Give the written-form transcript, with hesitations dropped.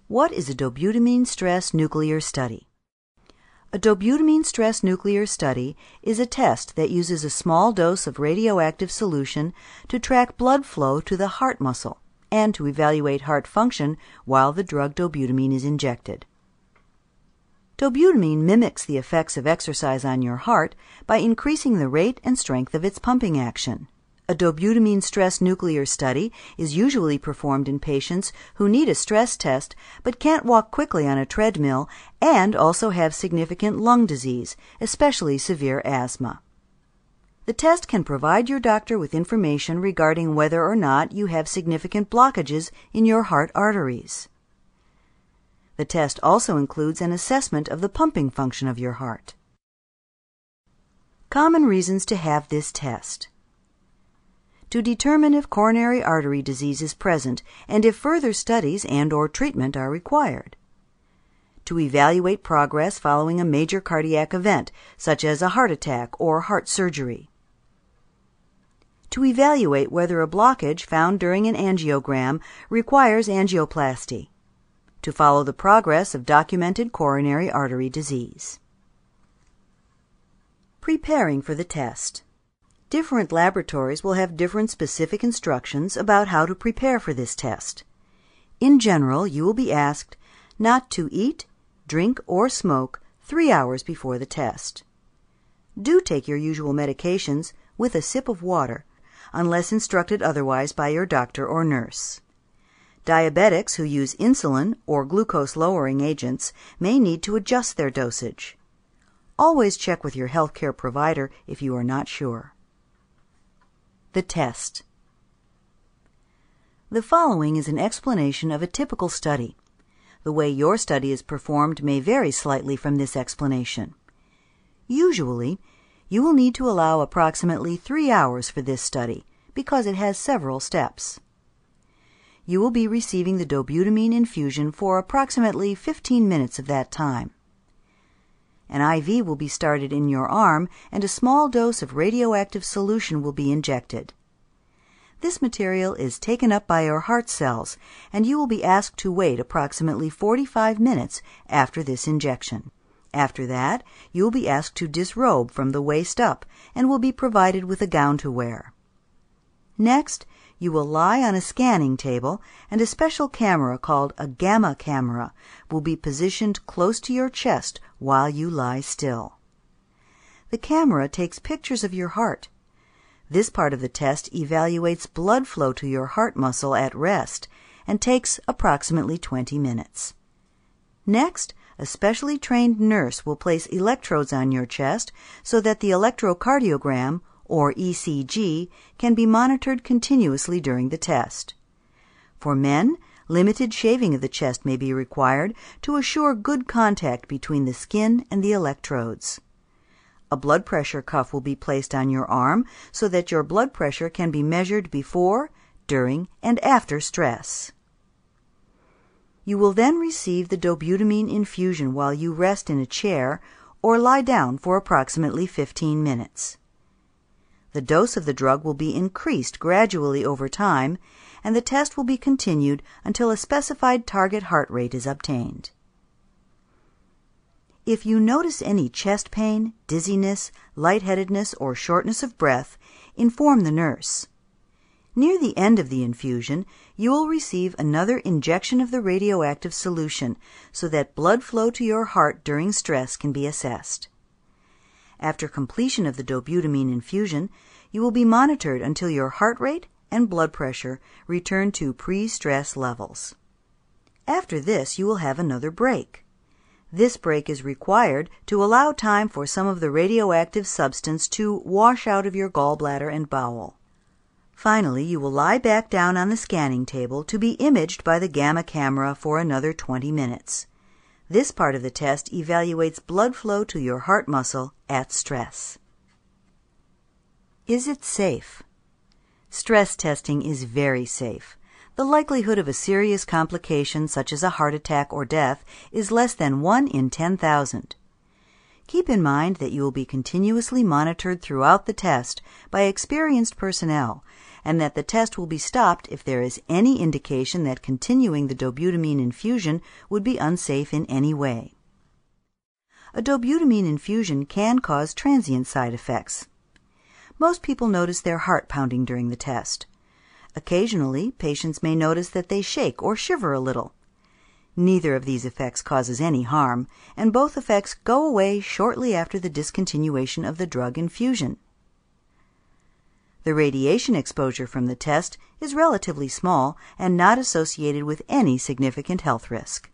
What is a dobutamine stress nuclear study? A dobutamine stress nuclear study is a test that uses a small dose of radioactive solution to track blood flow to the heart muscle and to evaluate heart function while the drug dobutamine is injected. Dobutamine mimics the effects of exercise on your heart by increasing the rate and strength of its pumping action. A dobutamine stress nuclear study is usually performed in patients who need a stress test but can't walk quickly on a treadmill and also have significant lung disease, especially severe asthma. The test can provide your doctor with information regarding whether or not you have significant blockages in your heart arteries. The test also includes an assessment of the pumping function of your heart. Common reasons to have this test: to determine if coronary artery disease is present and if further studies and/or treatment are required. To evaluate progress following a major cardiac event, such as a heart attack or heart surgery. To evaluate whether a blockage found during an angiogram requires angioplasty. To follow the progress of documented coronary artery disease. Preparing for the test. Different laboratories will have different specific instructions about how to prepare for this test. In general, you will be asked not to eat, drink, or smoke 3 hours before the test. Do take your usual medications with a sip of water, unless instructed otherwise by your doctor or nurse. Diabetics who use insulin or glucose-lowering agents may need to adjust their dosage. Always check with your healthcare provider if you are not sure. The test. The following is an explanation of a typical study. The way your study is performed may vary slightly from this explanation. Usually, you will need to allow approximately 3 hours for this study because it has several steps. You will be receiving the dobutamine infusion for approximately 15 minutes of that time. An IV will be started in your arm and a small dose of radioactive solution will be injected. This material is taken up by your heart cells and you will be asked to wait approximately 45 minutes after this injection. After that, you will be asked to disrobe from the waist up and will be provided with a gown to wear. Next, you will lie on a scanning table and a special camera called a gamma camera will be positioned close to your chest while you lie still. The camera takes pictures of your heart. This part of the test evaluates blood flow to your heart muscle at rest and takes approximately 20 minutes. Next, a specially trained nurse will place electrodes on your chest so that the electrocardiogram, or ECG, can be monitored continuously during the test. For men, limited shaving of the chest may be required to assure good contact between the skin and the electrodes. A blood pressure cuff will be placed on your arm so that your blood pressure can be measured before, during, and after stress. You will then receive the dobutamine infusion while you rest in a chair or lie down for approximately 15 minutes. The dose of the drug will be increased gradually over time, and the test will be continued until a specified target heart rate is obtained. If you notice any chest pain, dizziness, lightheadedness, or shortness of breath, inform the nurse. Near the end of the infusion, you will receive another injection of the radioactive solution so that blood flow to your heart during stress can be assessed. After completion of the dobutamine infusion, you will be monitored until your heart rate and blood pressure return to pre-stress levels. After this, you will have another break. This break is required to allow time for some of the radioactive substance to wash out of your gallbladder and bowel. Finally, you will lie back down on the scanning table to be imaged by the gamma camera for another 20 minutes. This part of the test evaluates blood flow to your heart muscle at stress. Is it safe? Stress testing is very safe. The likelihood of a serious complication such as a heart attack or death is less than 1 in 10,000. Keep in mind that you will be continuously monitored throughout the test by experienced personnel, and that the test will be stopped if there is any indication that continuing the dobutamine infusion would be unsafe in any way. A dobutamine infusion can cause transient side effects. Most people notice their heart pounding during the test. Occasionally, patients may notice that they shake or shiver a little. Neither of these effects causes any harm, and both effects go away shortly after the discontinuation of the drug infusion. The radiation exposure from the test is relatively small and not associated with any significant health risk.